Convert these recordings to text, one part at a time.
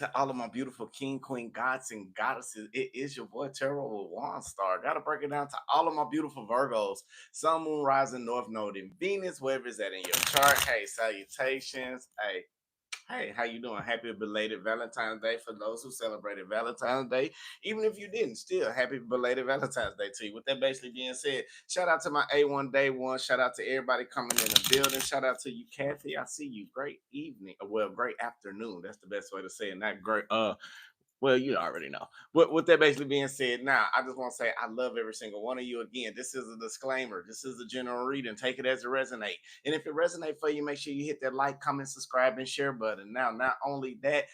To all of my beautiful king, queen, gods, and goddesses. It is your boy Terrell with Waunstar. Gotta break it down to all of my beautiful Virgos. Sun, moon, rising, north node, and Venus, wherever it's at in your chart. Hey, salutations. Hey, how you doing? Happy belated Valentine's Day for those who celebrated Valentine's Day. Even if you didn't, still happy belated Valentine's Day to you. With that basically being said, shout out to my A1 Day One. Shout out to everybody coming in the building. Shout out to you, Kathy. I see you. Great evening. Well, great afternoon. That's the best way to say it. Not great. Well, you already know. But with that basically being said, now I just want to say I love every single one of you. Again, this is a disclaimer. This is a general reading. Take it as it resonate. And if it resonates for you, make sure you hit that like, comment, subscribe, and share button. Now, not only that,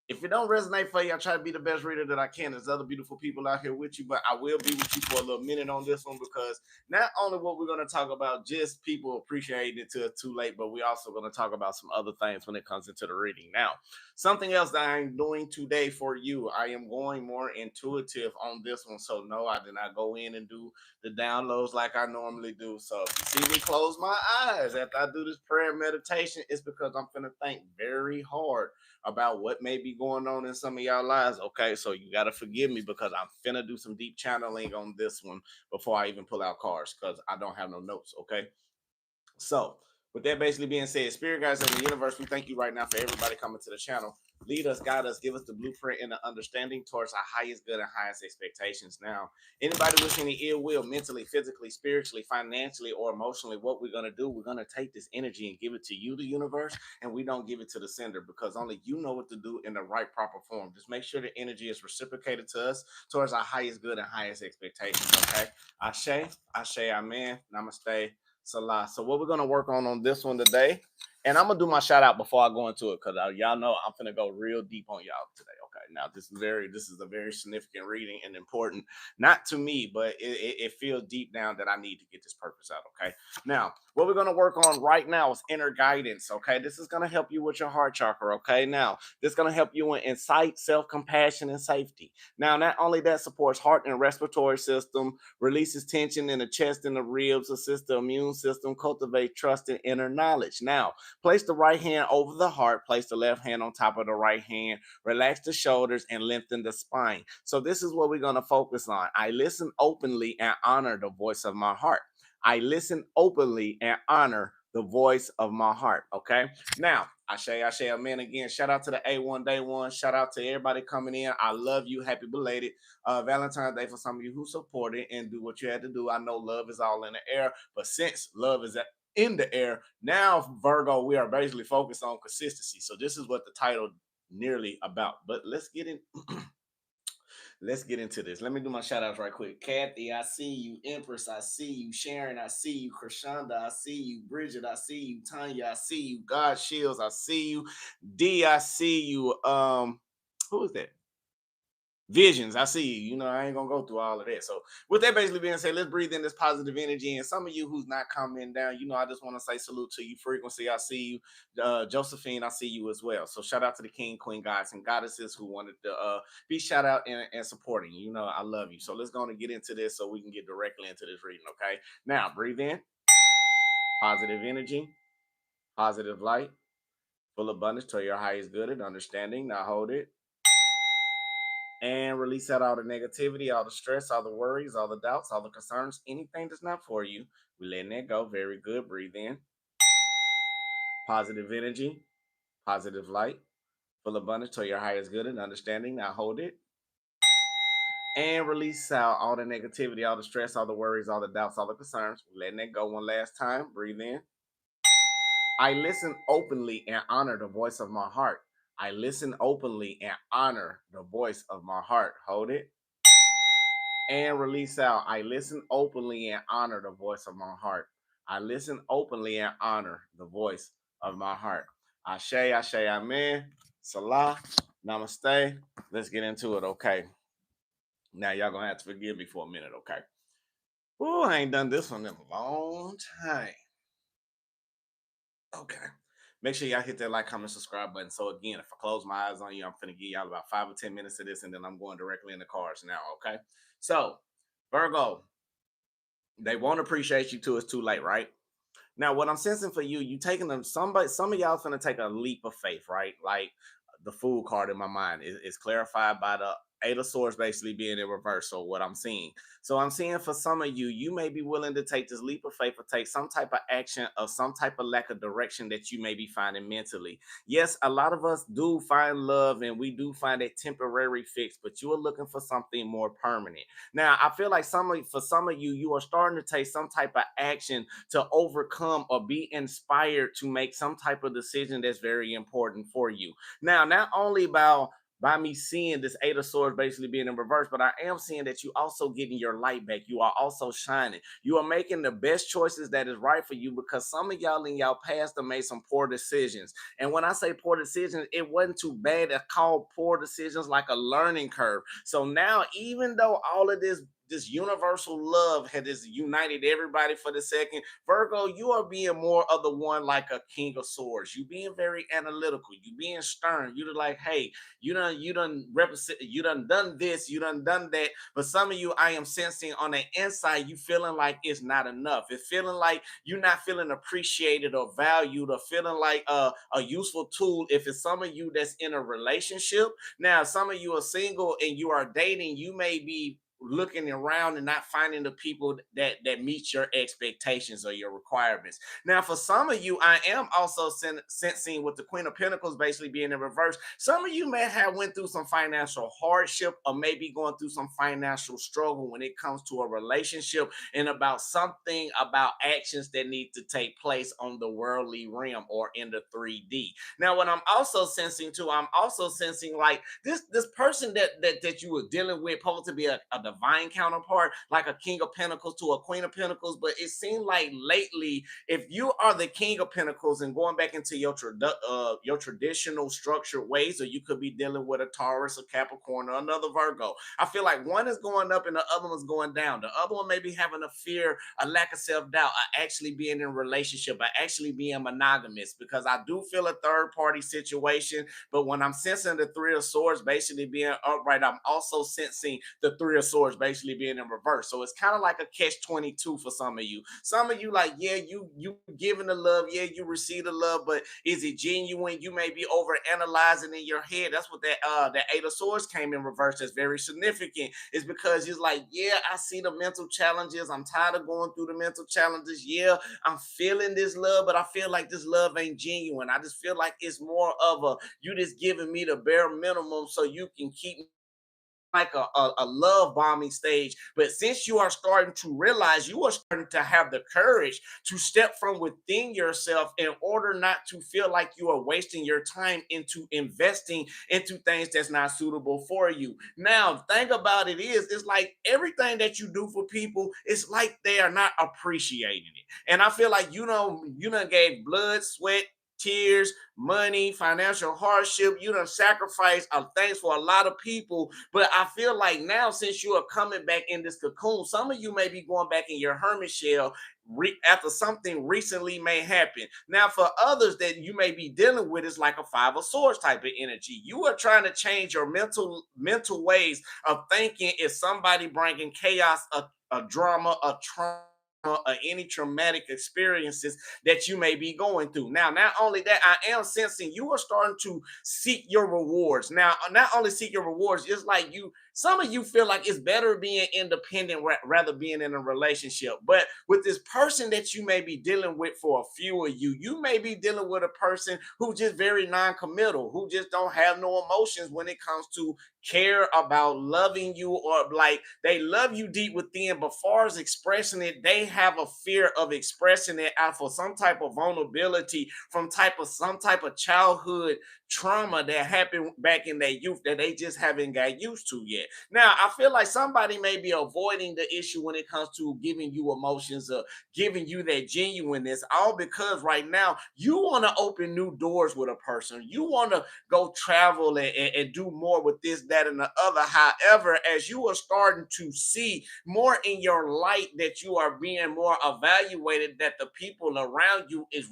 if it don't resonate for you, I try to be the best reader that I can. There's other beautiful people out here with you, but I will be with you for a little minute on this one because not only what we're going to talk about, just people appreciating it till it's too late, but we're also going to talk about some other things when it comes into the reading. Now, something else that I'm doing today for you, I am going more intuitive on this one. So no, I did not go in and do the downloads like I normally do. So if you see me close my eyes after I do this prayer meditation, it's because I'm going to think very hard about what may be going on in some of y'all lives. Okay, so you got to forgive me because I'm finna do some deep channeling on this one before I even pull out cards because I don't have no notes. Okay, so, with that basically being said, spirit guides in the universe, we thank you right now for everybody coming to the channel. Lead us, guide us, give us the blueprint and the understanding towards our highest good and highest expectations. Now, anybody with any ill will, mentally, physically, spiritually, financially, or emotionally, what we're going to do, we're going to take this energy and give it to you, the universe, and we don't give it to the sender because only you know what to do in the right, proper form. Just make sure the energy is reciprocated to us towards our highest good and highest expectations. Okay? Ashe, amen, namaste. Salah. So what we're gonna work on this one today, and I'm gonna do my shout out before I go into it because y'all know I'm gonna go real deep on y'all today. Okay, now this is a very significant reading and important, not to me, but it feels deep down that I need to get this purpose out. Okay, now what we're gonna work on right now is inner guidance. Okay, this is gonna help you with your heart chakra. Okay, now this is gonna help you in insight, self compassion, and safety. Now, not only that supports heart and respiratory system, releases tension in the chest and the ribs, assists the immune system, cultivate trust and inner knowledge. Now, place the right hand over the heart, place the left hand on top of the right hand, relax the shoulders, and lengthen the spine. So, this is what we're going to focus on. I listen openly and honor the voice of my heart. I listen openly and honor the voice of my heart. Okay. Now, Ashe, amen again. Shout out to the A1 Day One. Shout out to everybody coming in. I love you. Happy belated Valentine's Day for some of you who support it and do what you had to do. I know love is all in the air, but since love is in the air, now Virgo, we are basically focused on consistency. So this is what the title nearly about. But let's get in. Let's get into this. Let me do my shout outs right quick. Kathy, I see you. Empress, I see you. Sharon, I see you. Krishanda, I see you. Bridget, I see you. Tanya, I see you. God Shields, I see you. D, I see you. Who is that? Visions, I see you. You know, I ain't gonna go through all of that. So, with that basically being said, let's breathe in this positive energy. And some of you who's not coming down, you know, I just want to say salute to you. Frequency, I see you. Josephine, I see you as well. So, shout out to the king, queen, gods, and goddesses who wanted to be shout out and supporting you. You know, I love you. So, let's go and get into this so we can get directly into this reading. Okay, now breathe in positive energy, positive light, full abundance to your highest good and understanding. Now, hold it and release out all the negativity, all the stress, all the worries, all the doubts, all the concerns, anything that's not for you. We're letting that go. Very good. Breathe in. Positive energy, positive light, full abundance to your highest good and understanding. Now hold it. And release out all the negativity, all the stress, all the worries, all the doubts, all the concerns. We're letting that go one last time. Breathe in. I listen openly and honor the voice of my heart. I listen openly and honor the voice of my heart. Hold it and release out. I listen openly and honor the voice of my heart. I listen openly and honor the voice of my heart. Ashe, amen. Salah, namaste. Let's get into it, okay? Now, y'all gonna have to forgive me for a minute, okay? Oh, I ain't done this one in a long time. Okay. Make sure y'all hit that like, comment, subscribe button. So again, if I close my eyes on you, I'm gonna give y'all about 5 or 10 minutes of this, and then I'm going directly in the cards now. Okay. So Virgo, they won't appreciate you till it's too late, right? Now, what I'm sensing for you, you taking them. Some of y'all finna take a leap of faith, right? Like the fool card in my mind. It's clarified by the Eight of Swords basically being in reverse. So what I'm seeing. So I'm seeing for some of you, you may be willing to take this leap of faith or take some type of action of some type of lack of direction that you may be finding mentally. Yes, a lot of us do find love and we do find a temporary fix, but you are looking for something more permanent. Now, I feel like for some of you, you are starting to take some type of action to overcome or be inspired to make some type of decision that's very important for you. Now, not only by me seeing this Eight of Swords basically being in reverse, but I am seeing that you also getting your light back. You are also shining. You are making the best choices that is right for you because some of y'all in y'all past have made some poor decisions. And when I say poor decisions, it wasn't too bad to call poor decisions like a learning curve. So now, even though all of this universal love has united everybody for the second. Virgo, you are being more of the one like a king of swords. You being very analytical. You being stern. You're like, hey, you done represent, you done this, you done that. But some of you, I am sensing on the inside, you feeling like it's not enough. It's feeling like you're not feeling appreciated or valued or feeling like a useful tool. If it's some of you that's in a relationship, now some of you are single and you are dating, you may be looking around and not finding the people that meet your expectations or your requirements. Now, for some of you, I am also sensing with the Queen of Pentacles basically being in reverse. Some of you may have went through some financial hardship or maybe going through some financial struggle when it comes to a relationship and about something about actions that need to take place on the worldly realm or in the 3D. Now, what I'm also sensing too, I'm also sensing like this person that you were dealing with supposed to be a divine counterpart, like a King of Pentacles to a Queen of Pentacles. But it seemed like lately, if you are the King of Pentacles and going back into your traditional structured ways, or you could be dealing with a Taurus, a Capricorn, or another Virgo. I feel like one is going up and the other one's going down. The other one may be having a fear, a lack of self-doubt, actually being in a relationship, or actually being monogamous, because I do feel a third party situation. But when I'm sensing the Three of Swords basically being upright, I'm also sensing the Three of Swords basically being in reverse. So it's kind of like a catch-22 for some of you. Some of you like, yeah, you giving the love, yeah, you receive the love, but is it genuine? You may be over analyzing in your head. That's what that Eight of Swords came in reverse. That's very significant. It's because it's like, yeah, I see the mental challenges. I'm tired of going through the mental challenges. Yeah, I'm feeling this love, but I feel like this love ain't genuine. I just feel like it's more of a you just giving me the bare minimum so you can keep like a love bombing stage. But since you are starting to realize, you are starting to have the courage to step from within yourself in order not to feel like you are wasting your time into investing into things that's not suitable for you. Now, thing about it is, it's like everything that you do for people, it's like they are not appreciating it. And I feel like you done gave blood, sweat, tears, money, financial hardship. You done sacrificed things for a lot of people. But I feel like now, since you are coming back in this cocoon, some of you may be going back in your hermit shell after something recently may happen. Now, for others that you may be dealing with, is like a Five of Swords type of energy. You are trying to change your mental ways of thinking. If somebody bringing chaos, a drama, a trauma, or any traumatic experiences that you may be going through. Now, not only that, I am sensing you are starting to seek your rewards. Now, not only seek your rewards, it's like some of you feel like it's better being independent rather being in a relationship. But with this person that you may be dealing with, for a few of you, you may be dealing with a person who just very non-committal, who just don't have no emotions when it comes to care about loving you, or like they love you deep within, but far as expressing it, they have a fear of expressing it out for some type of vulnerability from some type of childhood trauma that happened back in their youth that they just haven't got used to yet. Now, I feel like somebody may be avoiding the issue when it comes to giving you emotions or giving you that genuineness, all because right now you want to open new doors with a person. You want to go travel and do more with this, that, and the other. However, as you are starting to see more in your light that you are being more evaluated, that the people around you is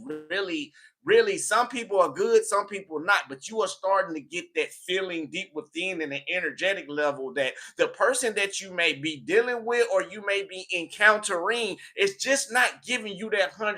really, some people are good, some people not, but you are starting to get that feeling deep within in an energetic level that the person that you may be dealing with or you may be encountering is just not giving you that 100%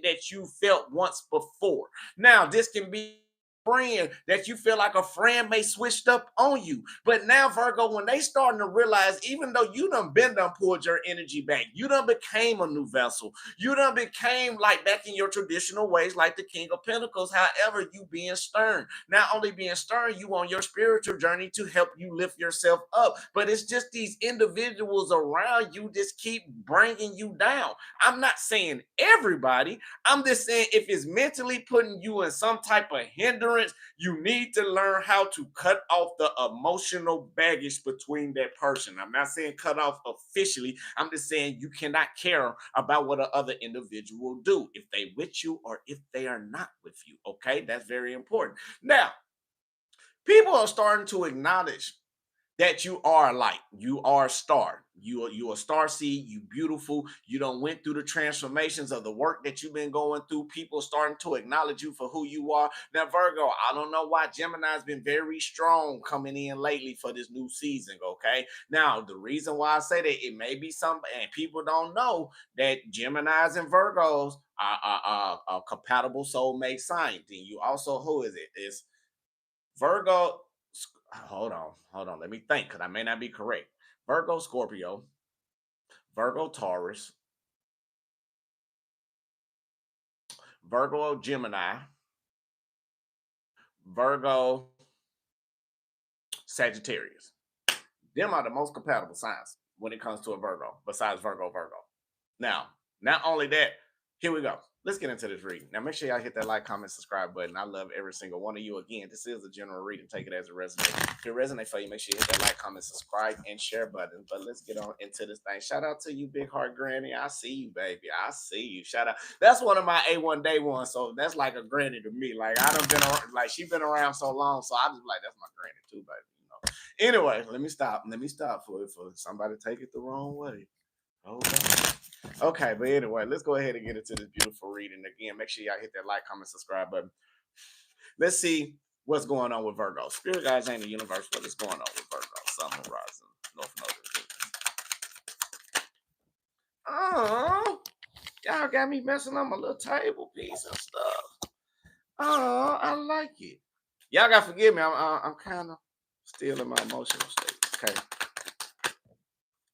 that you felt once before. Now, this can be friend that you feel like a friend may switched up on you. But now, Virgo, when they starting to realize, even though you done pulled your energy back, you done became a new vessel. You done became like back in your traditional ways, like the King of Pentacles. However, you being stern. Not only being stern, you on your spiritual journey to help you lift yourself up. But it's just these individuals around you just keep bringing you down. I'm not saying everybody. I'm just saying if it's mentally putting you in some type of hindrance, you need to learn how to cut off the emotional baggage between that person. I'm not saying cut off officially. I'm just saying you cannot care about what other individual do if they with you or if they are not with you. Okay, that's very important. Now, people are starting to acknowledge that you are light, you are a star, you a star seed, you beautiful, you don't went through the transformations of the work that you've been going through. People starting to acknowledge you for who you are. Now, Virgo, I don't know why Gemini's been very strong coming in lately for this new season. Okay, now the reason why I say that, it may be some, and people don't know that Geminis and Virgos are compatible soulmate signs. And you also, who is it? It's Virgo. Hold on. Let me think, because I may not be correct. Virgo, Scorpio, Virgo, Taurus, Virgo, Gemini, Virgo, Sagittarius. Them are the most compatible signs when it comes to a Virgo, besides Virgo. Now, not only that, here we go. Let's get into this reading. Now, make sure y'all hit that like, comment, subscribe button. I love every single one of you. Again, this is a general reading. Take it as it resonates. If it resonates for you, make sure you hit that like, comment, subscribe, and share button. But let's get on into this thing. Shout out to you, Big Heart Granny. I see you, baby. I see you. Shout out. That's one of my A1 day ones. So that's like a granny to me. Like, I done been around, like, she been around so long. So I just like, that's my granny too, baby. Anyway, let me stop. Let me stop for somebody take it the wrong way. Okay. Okay, but anyway, let's go ahead and get into this beautiful reading. Again, make sure y'all hit that like, comment, subscribe button. Let's see what's going on with Virgo. Spirit guys ain't the universe. What is going on with Virgo? Sun, horizon, north node. Oh, y'all got me messing up my little table piece and stuff. Oh, I like it. Y'all gotta forgive me. I'm kind of still in my emotional state. Okay.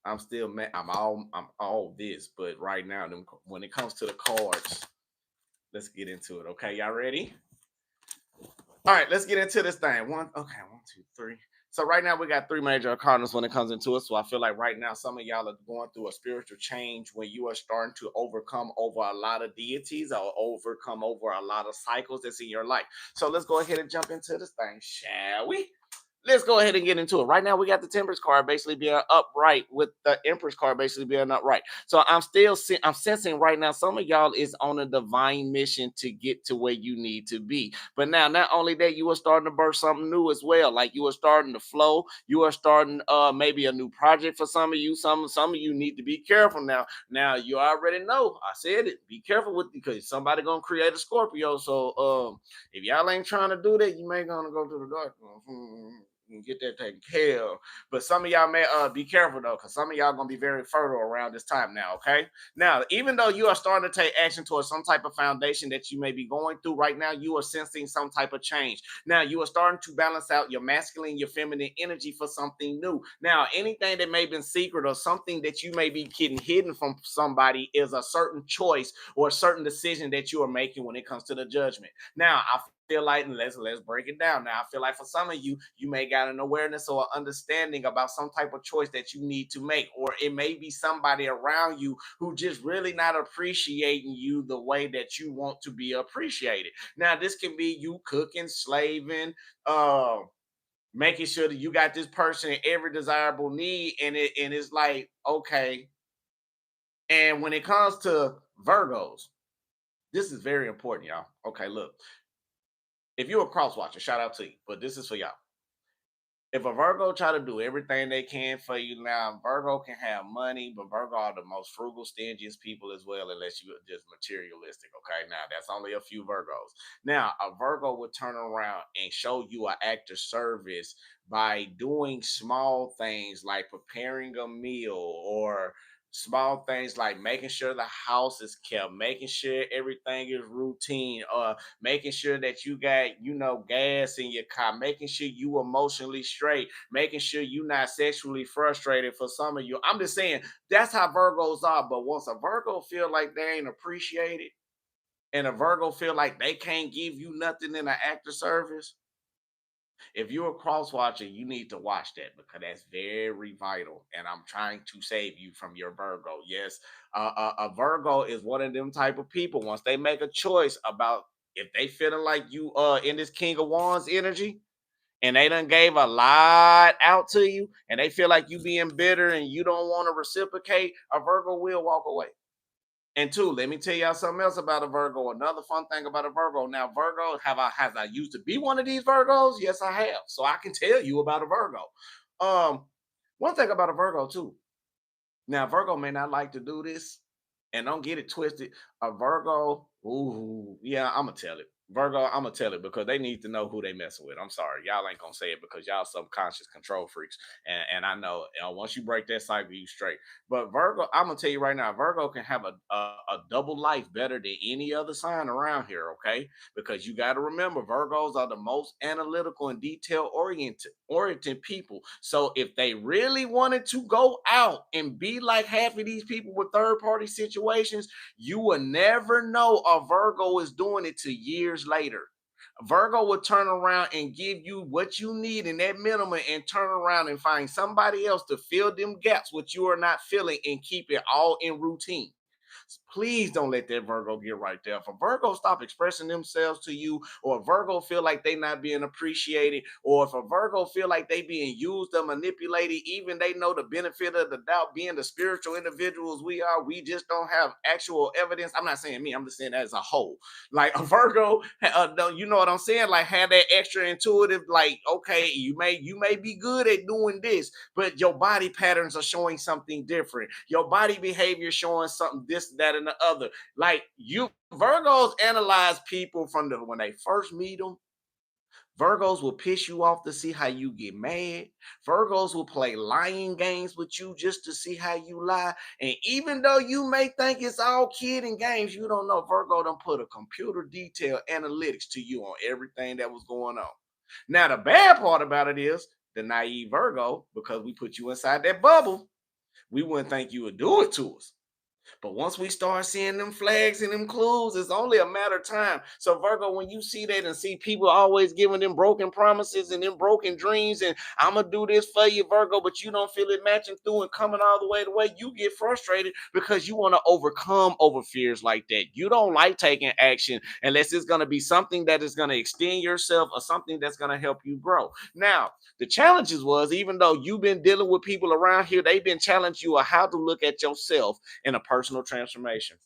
I'm still I'm all this, but right now, when it comes to the cards, let's get into it. Okay, y'all ready? All right, let's get into this thing. One, two, three. So right now we got three major cardinals when it comes into it. So I feel like right now some of y'all are going through a spiritual change when you are starting to overcome over a lot of deities or overcome over a lot of cycles that's in your life. So let's go ahead and jump into this thing, shall we? Let's go ahead and get into it. Right now, we got the Temperance card basically being upright, with the Empress card basically being upright. So I'm sensing right now some of y'all is on a divine mission to get to where you need to be. But now, not only that, you are starting to birth something new as well. Like, you are starting to flow. You are starting maybe a new project for some of you. Some of you need to be careful now. Now, you already know. I said it. Be careful with, because somebody gonna create a Scorpio. So if y'all ain't trying to do that, you may gonna go to the dark and get that taken care of. But some of y'all may be careful though, because some of y'all gonna be very fertile around this time now. Okay. Now, even though you are starting to take action towards some type of foundation that you may be going through right now, you are sensing some type of change. Now, you are starting to balance out your masculine, your feminine energy for something new. Now, anything that may have been secret or something that you may be getting hidden from somebody is a certain choice or a certain decision that you are making when it comes to the judgment. Now, I feel like, and let's break it down. Now, I feel like for some of you, you may got an awareness or understanding about some type of choice that you need to make, or it may be somebody around you who just really not appreciating you the way that you want to be appreciated. Now, this can be you cooking, slaving, making sure that you got this person in every desirable need, and it's like, okay. And when it comes to Virgos, this is very important, y'all. Okay, look. If you're a cross watcher, shout out to you. But this is for y'all. If a Virgo try to do everything they can for you, now Virgo can have money, but Virgo are the most frugal, stingiest people as well, unless you're just materialistic. Okay, now that's only a few Virgos. Now a Virgo would turn around and show you an act of service by doing small things like preparing a meal or Small things like making sure the house is kept, making sure everything is routine, making sure that you got, gas in your car, making sure you emotionally straight, making sure you're not sexually frustrated. For some of you, I'm just saying that's how Virgos are. But once a Virgo feel like they ain't appreciated, and a Virgo feel like they can't give you nothing in an act of service, if you're a cross watcher, you need to watch that because that's very vital. And I'm trying to save you from your Virgo. Yes, a Virgo is one of them type of people. Once they make a choice about if they feeling like you in this King of Wands energy, and they done gave a lot out to you, and they feel like you being bitter and you don't want to reciprocate, a Virgo will walk away. And two, let me tell y'all something else about a Virgo. Another fun thing about a Virgo. Now, Virgo, have I used to be one of these Virgos? Yes, I have. So I can tell you about a Virgo. Um, One thing about a Virgo too. Now, Virgo may not like to do this, and don't get it twisted. A Virgo, ooh, yeah, I'm gonna tell it. Virgo, I'm gonna tell it because they need to know who they messing with. I'm sorry, y'all ain't gonna say it because y'all subconscious control freaks, and I know once you break that cycle, you straight. But Virgo, I'm gonna tell you right now, Virgo can have a double life better than any other sign around here. Okay, because you got to remember, Virgos are the most analytical and detail oriented people. So if they really wanted to go out and be like half of these people with third party situations, you will never know a Virgo is doing it to years later. Virgo will turn around and give you what you need in that minimum and turn around and find somebody else to fill them gaps what you are not filling and keep it all in routine. Please don't let that Virgo get right there. If a Virgo stop expressing themselves to you, or a Virgo feel like they not being appreciated, or if a Virgo feel like they being used or manipulated, even they know the benefit of the doubt, being the spiritual individuals we are, we just don't have actual evidence. I'm not saying me, I'm just saying that as a whole. Like a Virgo, you know what I'm saying? Like have that extra intuitive, like, okay, you may be good at doing this, but your body patterns are showing something different. Your body behavior showing something this, that, and the other. Like you, Virgos analyze people from the when they first meet them. Virgos will piss you off to see how you get mad. Virgos will play lying games with you just to see how you lie. And even though you may think it's all kid and games, you don't know Virgo done put a computer detail analytics to you on everything that was going on. Now, the bad part about it is the naive Virgo, because we put you inside that bubble, we wouldn't think you would do it to us. But once we start seeing them flags and them clues, it's only a matter of time. So, Virgo, when you see that and see people always giving them broken promises and them broken dreams, and I'm gonna do this for you, Virgo, but you don't feel it matching through and coming all the way, you get frustrated because you want to overcome over fears like that. You don't like taking action unless it's gonna be something that is gonna extend yourself or something that's gonna help you grow. Now, the challenges was even though you've been dealing with people around here, they've been challenging you on how to look at yourself in a personal transformation.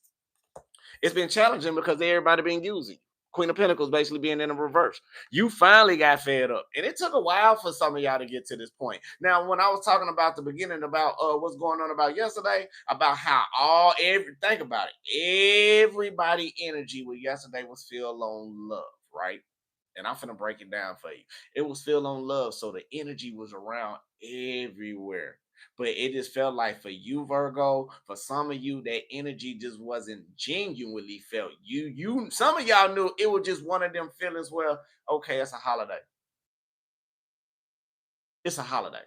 It's been challenging because everybody been using Queen of Pentacles basically being in the reverse. You finally got fed up. And it took a while for some of y'all to get to this point. Now, when I was talking about the beginning about what's going on about yesterday, about how think about it. Everybody energy with yesterday was filled on love, right? And I'm finna break it down for you. It was filled on love, so the energy was around everywhere. But it just felt like for you, Virgo, for some of you, that energy just wasn't genuinely felt. Some of y'all knew it was just one of them feelings where, okay, it's a holiday. It's a holiday.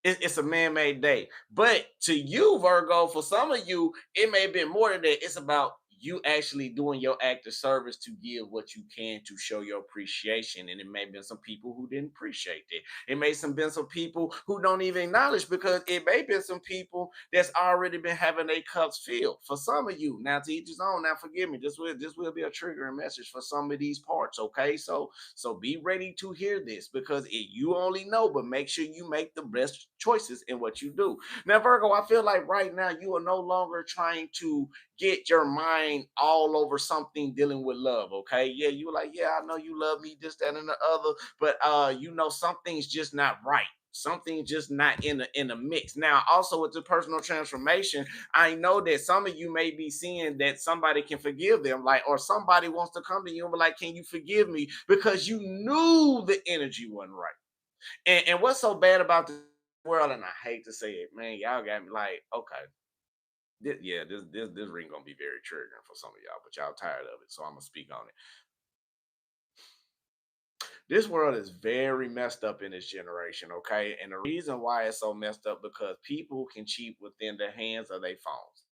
It's a man-made day. But to you, Virgo, for some of you, it may have been more than that. It's about you actually doing your act of service to give what you can to show your appreciation. And it may have been some people who didn't appreciate that. It may have been some people who don't even acknowledge because it may have been some people that's already been having their cups filled. For some of you, now to each his own, now forgive me, this will be a triggering message for some of these parts, okay? So be ready to hear this because you only know, but make sure you make the best choices in what you do. Now, Virgo, I feel like right now you are no longer trying to get your mind all over something dealing with love. Okay. Yeah, you were like, yeah, I know you love me, this, that, and the other, but something's just not right. Something's just not in the mix. Now, also with the personal transformation, I know that some of you may be seeing that somebody can forgive them, like, or somebody wants to come to you and be like, can you forgive me? Because you knew the energy wasn't right. And what's so bad about world, and I hate to say it, man, y'all got me like, okay, this ring gonna be very triggering for some of y'all, but y'all tired of it, so I'm gonna speak on it. This world is very messed up in this generation, okay? And the reason why it's so messed up because people can cheat within the hands of their phones.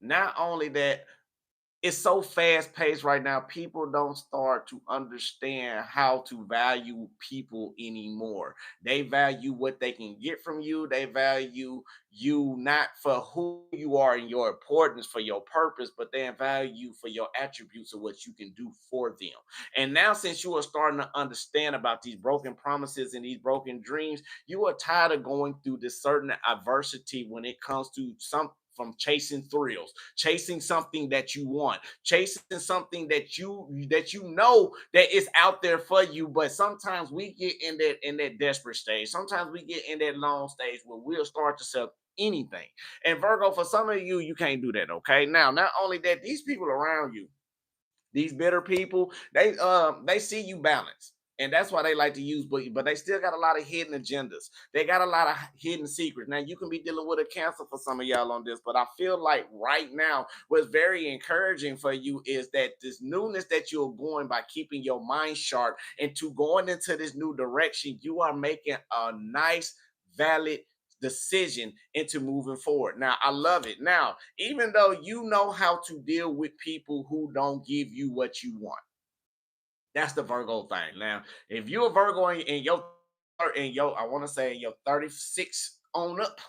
Not only that, it's so fast paced right now. People don't start to understand how to value people anymore. They value what they can get from you. They value you not for who you are and your importance for your purpose, but they value you for your attributes of what you can do for them. And now, since you are starting to understand about these broken promises and these broken dreams, you are tired of going through this certain adversity when it comes to some from chasing thrills, chasing something that you want, chasing something that you know that is out there for you. But sometimes we get in that desperate stage. Sometimes we get in that long stage where we'll start to sell anything. And Virgo, for some of you, you can't do that. Okay. Now, not only that, these people around you, these bitter people, they see you balanced. And that's why they like to use, but they still got a lot of hidden agendas. They got a lot of hidden secrets. Now you can be dealing with a cancer for some of y'all on this, but I feel like right now what's very encouraging for you is that this newness that you're going by keeping your mind sharp into going into this new direction, you are making a nice, valid decision into moving forward. Now, I love it. Now, even though you know how to deal with people who don't give you what you want, that's the Virgo thing. Now, if you're a Virgo in your I want to say in your 36 on up,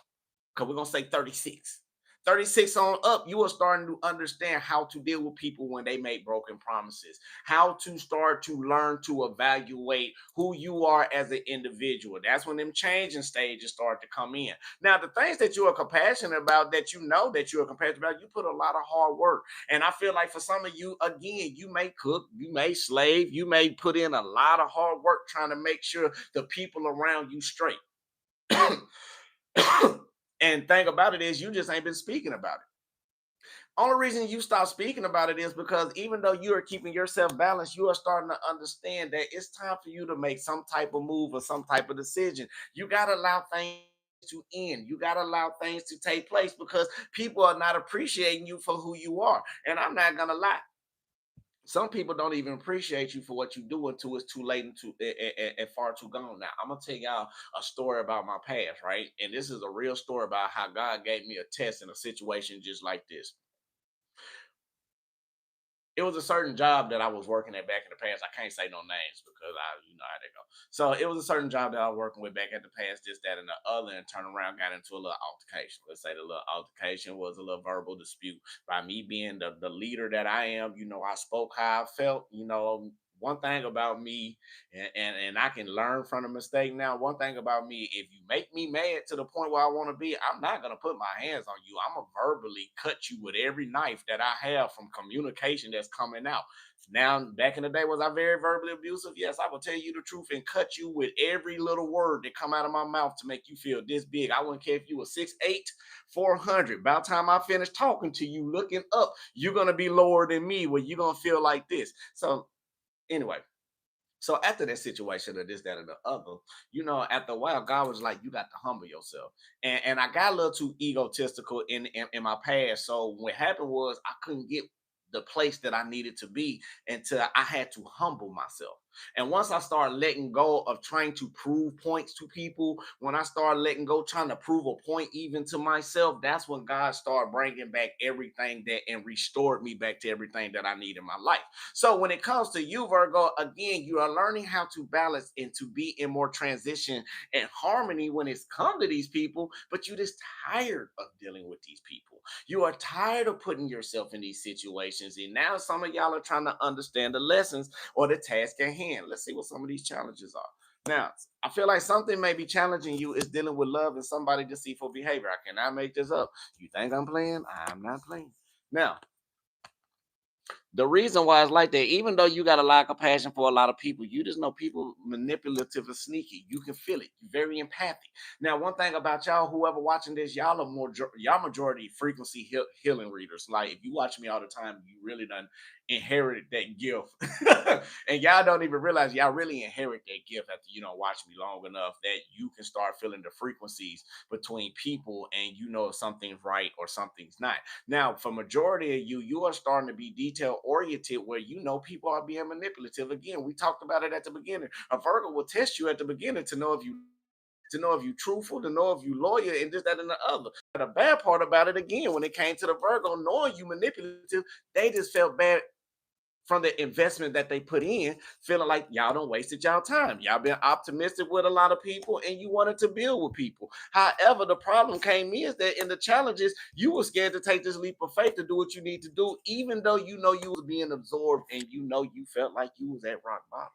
because we're gonna say 36. 36 on up, you are starting to understand how to deal with people when they make broken promises, how to start to learn to evaluate who you are as an individual. That's when them changing stages start to come in. Now, the things that you are compassionate about, that you know that you are compassionate about, you put a lot of hard work. And I feel like for some of you, again, you may cook, you may slave, you may put in a lot of hard work trying to make sure the people around you straight. And thing about it is, you just ain't been speaking about it. Only reason you stop speaking about it is because even though you are keeping yourself balanced, you are starting to understand that it's time for you to make some type of move or some type of decision. You got to allow things to end. You got to allow things to take place because people are not appreciating you for who you are. And I'm not going to lie. Some people don't even appreciate you for what you do until it's too late and and far too gone. Now, I'm gonna tell y'all a story about my past, right? And this is a real story about how God gave me a test in a situation just like this. It was a certain job that I was working at back in the past. I can't say no names because you know how they go. So it was a certain job that I was working with back at the past, this, that, and the other, and turn around, got into a little altercation. Let's say the little altercation was a little verbal dispute. By me being the leader that I am, I spoke how I felt. One thing about me, and I can learn from the mistake now. One thing about me, if you make me mad to the point where I want to be, I'm not gonna put my hands on you. I'm gonna verbally cut you with every knife that I have from communication that's coming out. Now, back in the day, was I very verbally abusive? Yes, I will tell you the truth and cut you with every little word that come out of my mouth to make you feel this big. I wouldn't care if you were 6'8", 400. By the time I finish talking to you, looking up, you're gonna be lower than me, where you're gonna feel like this. So anyway, so after that situation or this, that, or the other, after a while, God was like, you got to humble yourself. And I got a little too egotistical in my past. So what happened was I couldn't get the place that I needed to be until I had to humble myself. And once I started letting go of trying to prove points to people, when I started letting go, trying to prove a point even to myself, that's when God started bringing back everything that and restored me back to everything that I need in my life. So when it comes to you, Virgo, again, you are learning how to balance and to be in more transition and harmony when it's come to these people, but you're just tired of dealing with these people. You are tired of putting yourself in these situations. And now some of y'all are trying to understand the lessons or the task at hand. Let's see what some of these challenges are. Now, I feel like something may be challenging you is dealing with love and somebody deceitful behavior. I cannot make this up. You think I'm playing? I'm not playing. Now, the reason why it's like that, even though you got a lot of compassion for a lot of people, you just know people manipulative and sneaky. You can feel it. You're very empathic. Now, one thing about y'all, whoever watching this, y'all are y'all majority frequency healing readers. Like if you watch me all the time, you really done. inherited that gift. And y'all don't even realize y'all really inherit that gift after you don't watch me long enough that you can start feeling the frequencies between people and you know if something's right or something's not. Now, for majority of you, you are starting to be detail oriented where you know people are being manipulative. Again, we talked about it at the beginning. A Virgo will test you at the beginning to know if you truthful, to know if you loyal, and this, that, and the other. But the bad part about it, again, when it came to the Virgo, knowing you manipulative, they just felt bad from the investment that they put in, feeling like y'all don't wasted y'all time. Y'all been optimistic with a lot of people and you wanted to build with people. However, the problem came is that in the challenges, you were scared to take this leap of faith to do what you need to do, even though you know you was being absorbed and you know you felt like you was at rock bottom.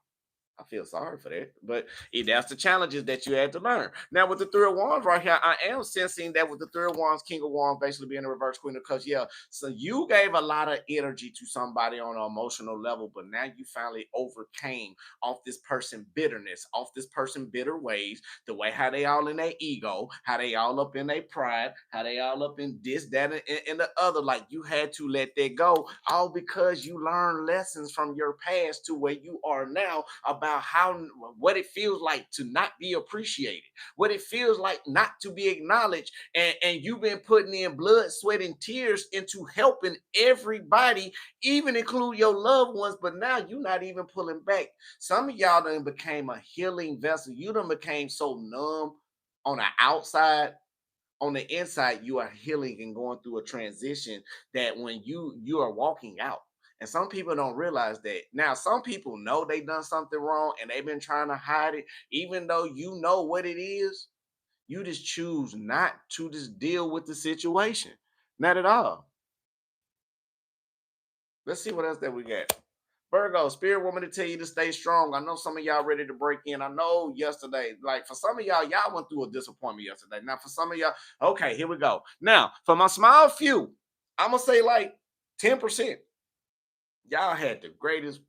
I feel sorry for that, but that's the challenges that you had to learn. Now, with the Three of Wands right here, I am sensing that with the Three of Wands, King of Wands, basically being a reverse Queen of Cups. Yeah, so you gave a lot of energy to somebody on an emotional level, but now you finally overcame off this person bitterness, off this person bitter ways, the way how they all in their ego, how they all up in their pride, how they all up in this, that, and the other. Like you had to let that go, all because you learned lessons from your past to where you are now about how what it feels like to not be appreciated, what it feels like not to be acknowledged, and you've been putting in blood, sweat, and tears into helping everybody, even include your loved ones. But now you're not even pulling back. Some of y'all done became a healing vessel. You done became so numb on the outside, on the inside you are healing and going through a transition that when you are walking out, and some people don't realize that. Now some people know they done something wrong and they've been trying to hide it, even though you know what it is. You just choose not to just deal with the situation, not at all. Let's see what else that we got. Virgo, spirit woman to tell you to stay strong. I know some of y'all ready to break in. I know yesterday, like for some of y'all went through a disappointment yesterday. Now, for some of y'all, okay, here we go. Now, for my small few, I'm gonna say like 10%. Y'all had the greatest,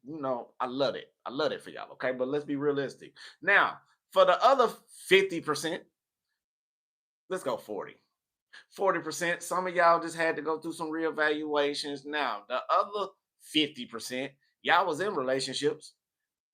I love it. I love it for y'all. Okay, but let's be realistic. Now, for the other 50%, let's go 40%. Some of y'all just had to go through some reevaluations. Now, the other 50%, y'all was in relationships,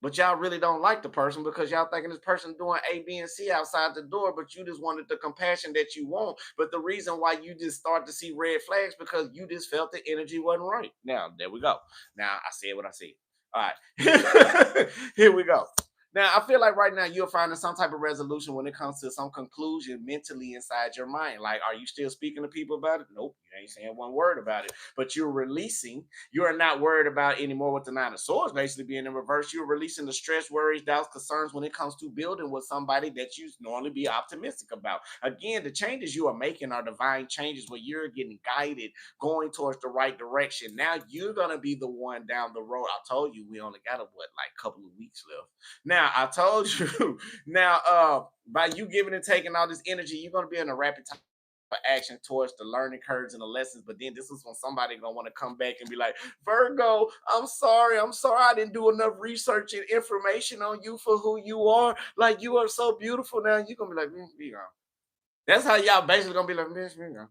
but y'all really don't like the person because y'all thinking this person doing A, B, and C outside the door, but you just wanted the compassion that you want. But the reason why you just start to see red flags because you just felt the energy wasn't right. Now, there we go. Now, I said what I said. All right. Here we go. Now, I feel like right now you're finding some type of resolution when it comes to some conclusion mentally inside your mind. Like, are you still speaking to people about it? Nope, you ain't saying one word about it. But you're releasing. You are not worried about anymore with the Nine of Swords basically being in reverse. You're releasing the stress, worries, doubts, concerns when it comes to building with somebody that you normally be optimistic about. Again, the changes you are making are divine changes where you're getting guided, going towards the right direction. Now you're gonna be the one down the road. I told you we only got like a couple of weeks left. Now I told you. Now, by you giving and taking all this energy, you're gonna be in a rapid time for action towards the learning curves and the lessons. But then this is when somebody gonna want to come back and be like, Virgo, I'm sorry, I didn't do enough research and information on you for who you are. Like you are so beautiful. Now you're gonna be like, be gone. That's how y'all basically gonna be like, be gone.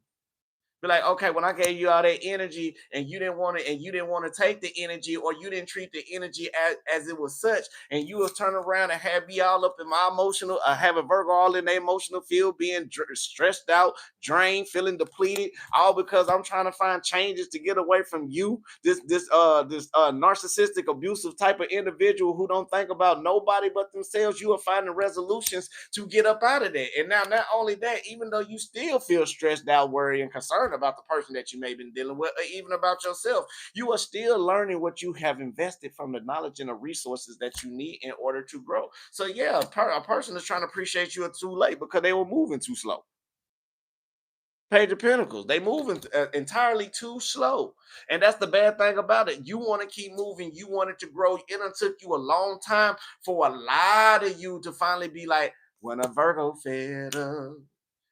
Be like, okay, when I gave you all that energy and you didn't want to, and you didn't want to take the energy, or you didn't treat the energy as it was such, and you was turning around and have me all up in my emotional, have a Virgo all in the emotional field, being stressed out, drained, feeling depleted, all because I'm trying to find changes to get away from you, this narcissistic, abusive type of individual who don't think about nobody but themselves. You are finding resolutions to get up out of that. And now, not only that, even though you still feel stressed out, worried, and concerned about the person that you may have been dealing with, or even about yourself, you are still learning what you have invested from the knowledge and the resources that you need in order to grow. So, yeah, a person is trying to appreciate you too late because they were moving too slow. Page of Pentacles, they moving entirely too slow, and that's the bad thing about it. You want to keep moving, you want it to grow. It done took you a long time for a lot of you to finally be like, when a Virgo fed up.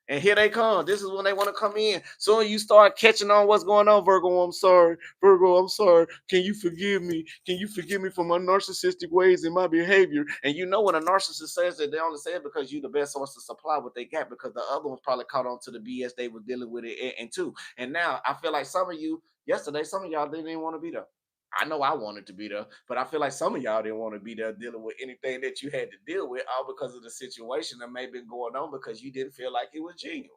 And here they come. This is when they want to come in. So you start catching on what's going on, Virgo. I'm sorry. Virgo, I'm sorry. Can you forgive me? Can you forgive me for my narcissistic ways and my behavior? And you know when a narcissist says that, they only say it because you're the best source to supply what they got, because the other ones probably caught on to the BS they were dealing with it and too. And now I feel like some of you, yesterday, some of y'all didn't even want to be there. I know I wanted to be there, but I feel like some of y'all didn't want to be there dealing with anything that you had to deal with, all because of the situation that may have been going on because you didn't feel like it was genuine.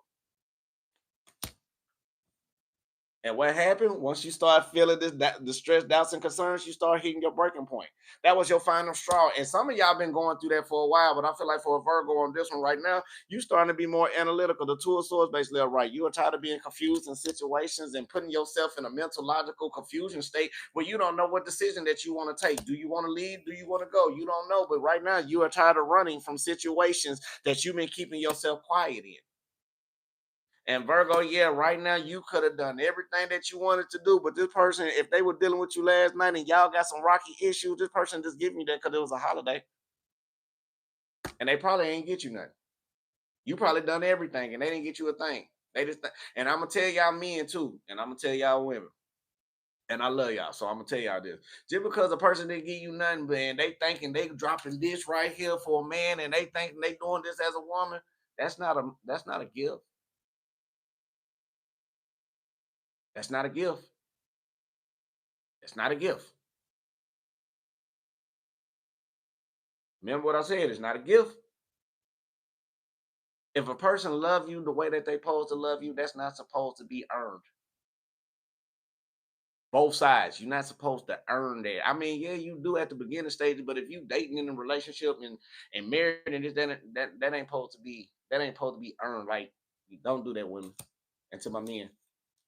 And what happened once you start feeling the stress, doubts, and concerns, you start hitting your breaking point. That was your final straw. And some of y'all been going through that for a while, but I feel like for a Virgo on this one right now, you starting to be more analytical. The two of swords basically are right. You are tired of being confused in situations and putting yourself in a mental, logical confusion state where you don't know what decision that you want to take. Do you want to leave? Do you want to go? You don't know. But right now, you are tired of running from situations that you've been keeping yourself quiet in. And Virgo, yeah, right now you could have done everything that you wanted to do, but this person, if they were dealing with you last night and y'all got some rocky issues, this person just giving you that because it was a holiday, and they probably ain't get you nothing. You probably done everything, and they didn't get you a thing. They just, and I'm gonna tell y'all men too, and I'm gonna tell y'all women, and I love y'all, so I'm gonna tell y'all this: just because a person didn't give you nothing, man, they thinking they dropping this right here for a man, and they thinking they doing this as a woman. That's not a gift. That's not a gift. It's not a gift. Remember what I said, it's not a gift. If a person love you the way that they supposed to love you, that's not supposed to be earned. Both sides, you're not supposed to earn that. I mean, yeah, you do at the beginning stages, but if you dating in a relationship and married and this that ain't supposed to be earned. Like, don't do that, women. And to my men,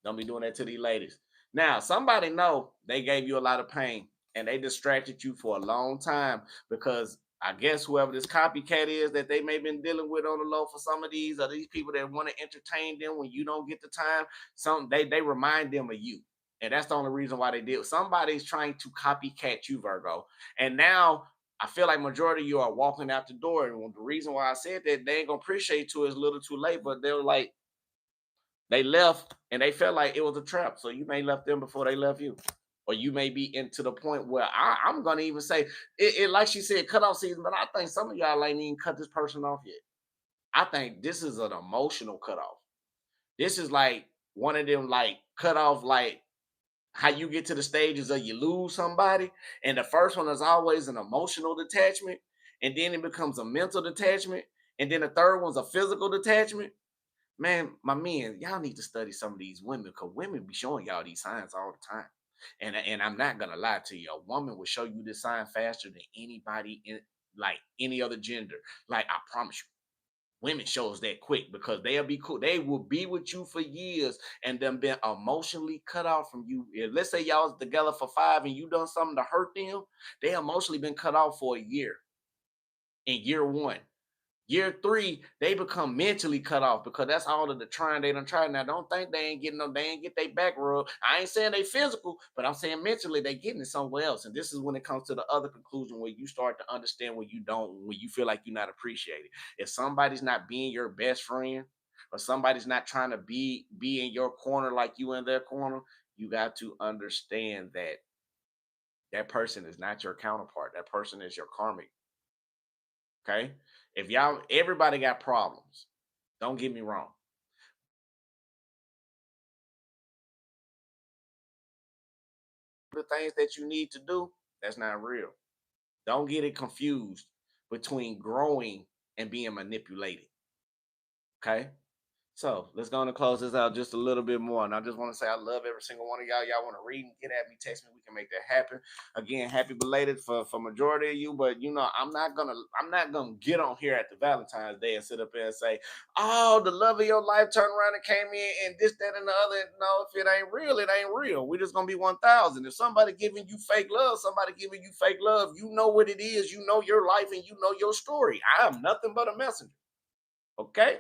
don't be doing that to these ladies. Now, somebody know they gave you a lot of pain and they distracted you for a long time because I guess whoever this copycat is that they may have been dealing with on the low for some of these, or these people that want to entertain them when you don't get the time, some they remind them of you. And that's the only reason why they did. Somebody's trying to copycat you, Virgo. And now I feel like majority of you are walking out the door. And the reason why I said that they ain't gonna appreciate you is a little too late, but they were like, they left and they felt like it was a trap. So you may left them before they left you. Or you may be into the point where I'm gonna even say it like she said, cut off season, but I think some of y'all ain't even cut this person off yet. I think this is an emotional cutoff. This is like one of them like cut off, like how you get to the stages of you lose somebody. And the first one is always an emotional detachment, and then it becomes a mental detachment, and then the third one's a physical detachment. Man, my men, y'all need to study some of these women because women be showing y'all these signs all the time. And I'm not gonna lie to you, a woman will show you this sign faster than anybody in like any other gender. Like I promise you, women shows that quick because they'll be cool. They will be with you for years and then been emotionally cut off from you. Let's say y'all was together for 5 and you done something to hurt them, they emotionally been cut off for a year in year one. Year three, they become mentally cut off because that's all of the trying they done tried. Now, don't think they ain't getting no, they ain't get their back rubbed. I ain't saying they physical, but I'm saying mentally they getting it somewhere else. And this is when it comes to the other conclusion where you start to understand when you feel like you're not appreciated. If somebody's not being your best friend, or somebody's not trying to be in your corner like you in their corner, you got to understand that that person is not your counterpart. That person is your karmic. Okay. If y'all, everybody got problems. Don't get me wrong. The things that you need to do, that's not real. Don't get it confused between growing and being manipulated. Okay. So let's go on and close this out just a little bit more. And I just want to say I love every single one of y'all. Y'all want to read and get at me, text me. We can make that happen. Again, happy belated for majority of you. But you know, I'm not gonna get on here at the Valentine's Day and sit up there and say, oh, the love of your life turned around and came in and this, that, and the other. No, if it ain't real, it ain't real. We're just gonna be 1,000. If somebody giving you fake love, somebody giving you fake love, you know what it is, you know your life, and you know your story. I am nothing but a messenger. Okay.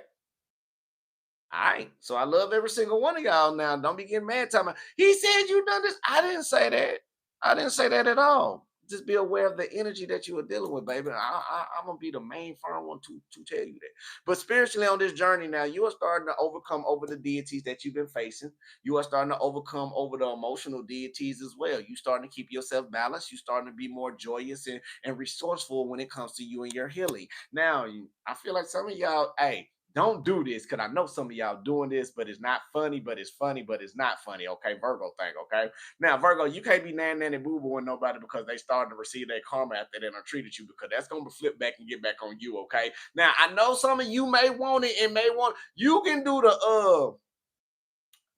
All right. So I love every single one of y'all now. Don't be getting mad talking about, he said you done this. I didn't say that. I didn't say that at all. Just be aware of the energy that you are dealing with, baby. I'm gonna be the main firm one to tell you that. But spiritually on this journey now, you are starting to overcome over the deities that you've been facing. You are starting to overcome over the emotional deities as well. You starting to keep yourself balanced. You starting to be more joyous and resourceful when it comes to you and your healing. Now, I feel like some of y'all, hey, Don't do this, because I know some of y'all doing this, but it's not funny, but it's funny, but it's not funny. Okay, Virgo thing. Okay, now Virgo, you can't be nanny boo booing nobody because they starting to receive their karma after they done treated you, because that's gonna flip back and get back on you. Okay, now I know some of you may want it and may want. You can do the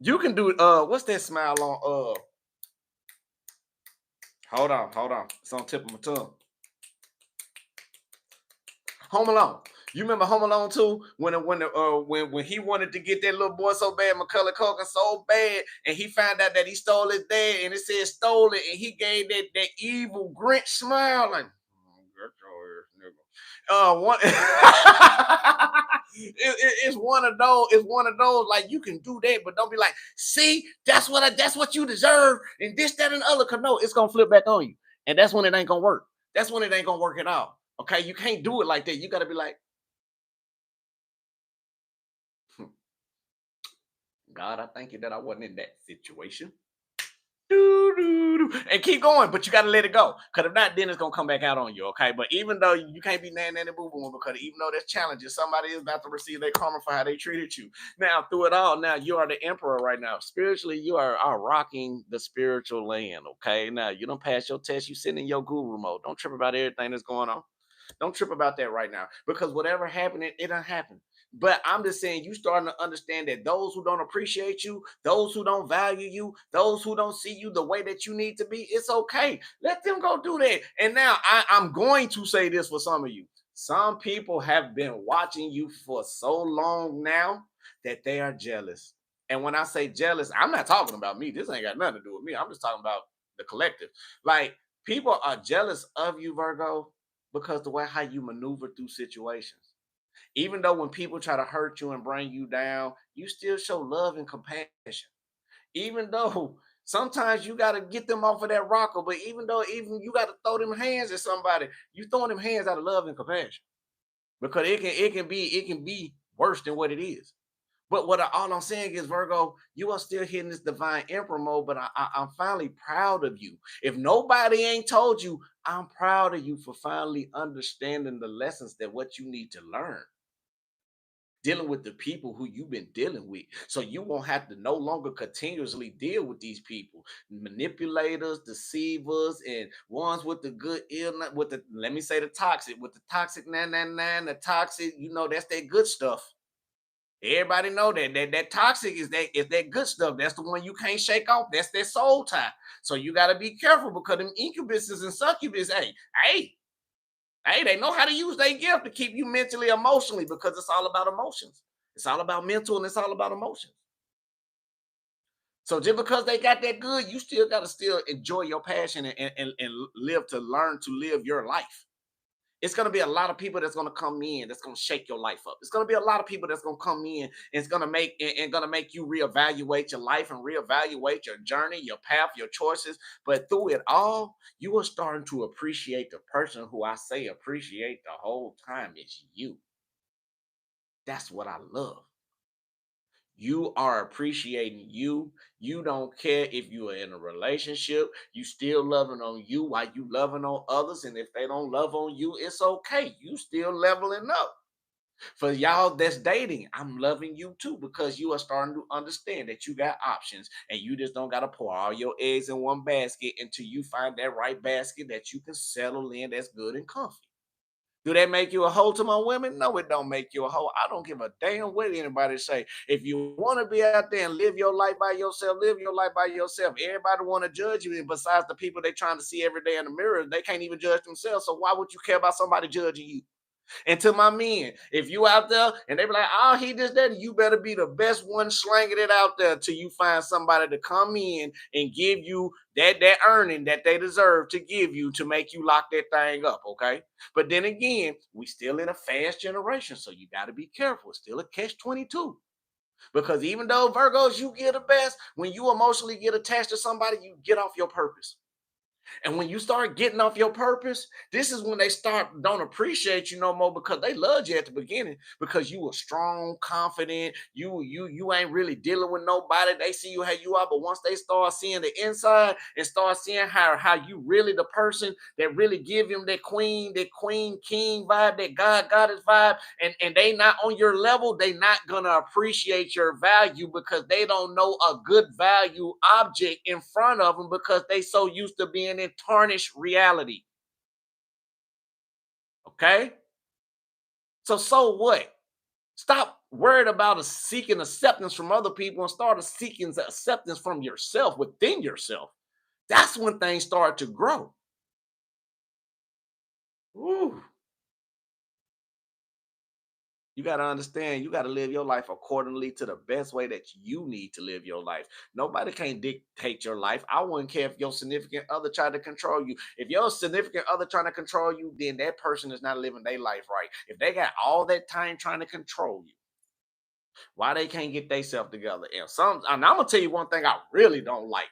you can do what's that smile on hold on, it's on tip of my tongue. Home Alone. You remember Home Alone 2 when he wanted to get that little boy so bad, Macaulay Culkin so bad, and he found out that he stole his dad, and it said stole it, and he gave that evil Grinch smile like, get your ass, nigga. One, it's one of those. It's one of those. Like, you can do that, but don't be like, see, that's what you deserve, and this, that, and the other. Cause no, it's gonna flip back on you, and that's when it ain't gonna work. That's when it ain't gonna work at all. Okay, you can't do it like that. You gotta be like, God, I thank you that I wasn't in that situation. And keep going, but you got to let it go. Because if not, then it's going to come back out on you, okay? But even though you can't be nanny boo boo, because even though there's challenges, somebody is about to receive their karma for how they treated you. Now, through it all, now you are the emperor right now. Spiritually, you are rocking the spiritual land, okay? Now, you don't pass your test, you sitting in your guru mode. Don't trip about everything that's going on. Don't trip about that right now, because whatever happened, it done happened. But I'm just saying, you starting to understand that those who don't appreciate you, those who don't value you, those who don't see you the way that you need to be, it's okay. Let them go do that. And now I'm going to say this for some of you. Some people have been watching you for so long now that they are jealous. And when I say jealous, I'm not talking about me. This ain't got nothing to do with me. I'm just talking about the collective. Like, people are jealous of you, Virgo, because the way how you maneuver through situations. Even though when people try to hurt you and bring you down, you still show love and compassion. Even though sometimes you got to get them off of that rocker, but even you got to throw them hands at somebody, you throwing them hands out of love and compassion, because it can be worse than what it is. But all I'm saying is, Virgo, you are still hitting this divine emperor mode. But I'm finally proud of you. If nobody ain't told you, I'm proud of you for finally understanding the lessons that what you need to learn, dealing with the people who you've been dealing with. So you won't have to no longer continuously deal with these people, manipulators, deceivers, and ones with the good illness, with the, let me say, the toxic, with the toxic 999, the toxic, that's that good stuff. Everybody know that toxic is that good stuff. That's the one you can't shake off. That's their soul tie. So you got to be careful, because them incubuses and succubus, hey, they know how to use their gift to keep you mentally, emotionally, because it's all about emotions. It's all about mental, and it's all about emotions. So just because they got that good, you still got to still enjoy your passion, and live to learn to live your life. It's going to be a lot of people that's going to come in that's going to shake your life up. It's going to be a lot of people that's going to come in, and it's going to make you reevaluate your life and reevaluate your journey, your path, your choices. But through it all, you are starting to appreciate the person who I say appreciate the whole time is you. That's what I love. You are appreciating you. You don't care if you are in a relationship. You still loving on you while you loving on others. And if they don't love on you, it's okay. You still leveling up. For y'all that's dating, I'm loving you too, because you are starting to understand that you got options, and you just don't got to pour all your eggs in one basket until you find that right basket that you can settle in, that's good and comfy. Do that make you a hoe to my women? No, it don't make you a hoe. I don't give a damn what anybody say. If you want to be out there and live your life by yourself, live your life by yourself. Everybody want to judge you, and besides the people they trying to see every day in the mirror, they can't even judge themselves. So why would you care about somebody judging you? And to my men, if you out there and they be like, oh, he just that, you better be the best one slanging it out there till you find somebody to come in and give you that earning that they deserve to give you to make you lock that thing up, okay? But then again, we still in a fast generation, so you got to be careful. It's still a catch-22. Because even though Virgos, you get the best, when you emotionally get attached to somebody, you get off your purpose. And when you start getting off your purpose, this is when they start don't appreciate you no more because they loved you at the beginning because you were strong, confident. You ain't really dealing with nobody. They see you how you are, but once they start seeing the inside and start seeing how you really the person that really give him that queen king vibe, that God goddess vibe, and they not on your level, they not gonna appreciate your value because they don't know a good value object in front of them because they so used to being in tarnished reality. Okay, so what? Stop worried about seeking acceptance from other people and start seeking acceptance from yourself within yourself. That's when things start to grow. Woo. You got to understand, you got to live your life accordingly to the best way that you need to live your life. Nobody can dictate your life. I wouldn't care if your significant other tried to control you. If your significant other trying to control you, then that person is not living their life right. If they got all that time trying to control you, why they can't get themselves together? And I'm gonna tell you one thing I really don't like.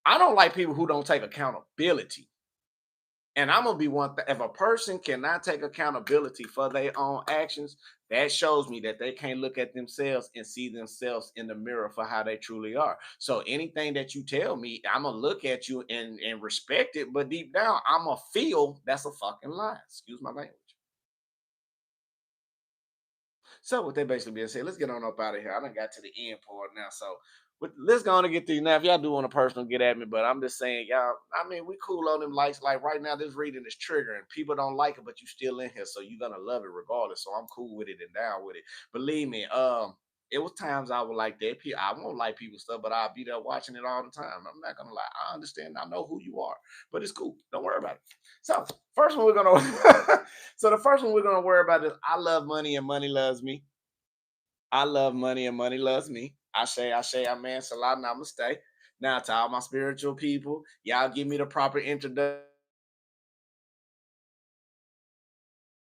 I don't like people who don't take accountability. And I'm gonna be one thing. If a person cannot take accountability for their own actions, that shows me that they can't look at themselves and see themselves in the mirror for how they truly are. So anything that you tell me, I'm gonna look at you and respect it, but deep down, I'm gonna feel that's a fucking lie. Excuse my language. So with that basically being said, let's get on up out of here. I done got to the end part now. So let's go on and get through now. If y'all do want a personal, get at me. But I'm just saying, y'all, I mean, we cool on them likes. Like right now, this reading is triggering. People don't like it, but you still in here. So you're gonna love it regardless. So I'm cool with it and down with it. Believe me, it was times I would like that. I won't like people stuff, but I'll be there watching it all the time. I'm not gonna lie. I understand. I know who you are, but it's cool. Don't worry about it. So first one we're gonna so the first one we're gonna worry about is I love money and money loves me. I love money and money loves me. I say, I man, salat, namaste. Now to all my spiritual people, y'all give me the proper introduction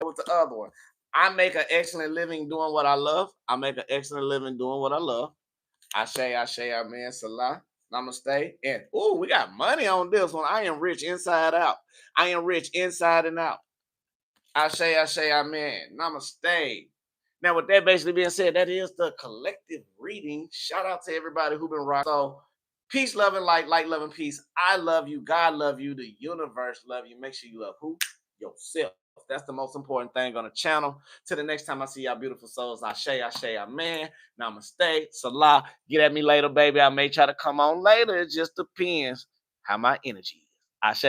with the other one. I make an excellent living doing what I love. I make an excellent living doing what I love. I say, amen, salah, namaste. And oh, we got money on this one. I am rich inside out. I am rich inside and out. I say, amen, namaste. Now, with that basically being said, that is the collective reading. Shout out to everybody who been rocking. So, peace, love, and light, love, and peace. I love you. God love you. The universe love you. Make sure you love who? Yourself. That's the most important thing on the channel. Till the next time I see y'all beautiful souls, I say, amen. Namaste. Salah. Get at me later, baby. I may try to come on later. It just depends how my energy is. I say.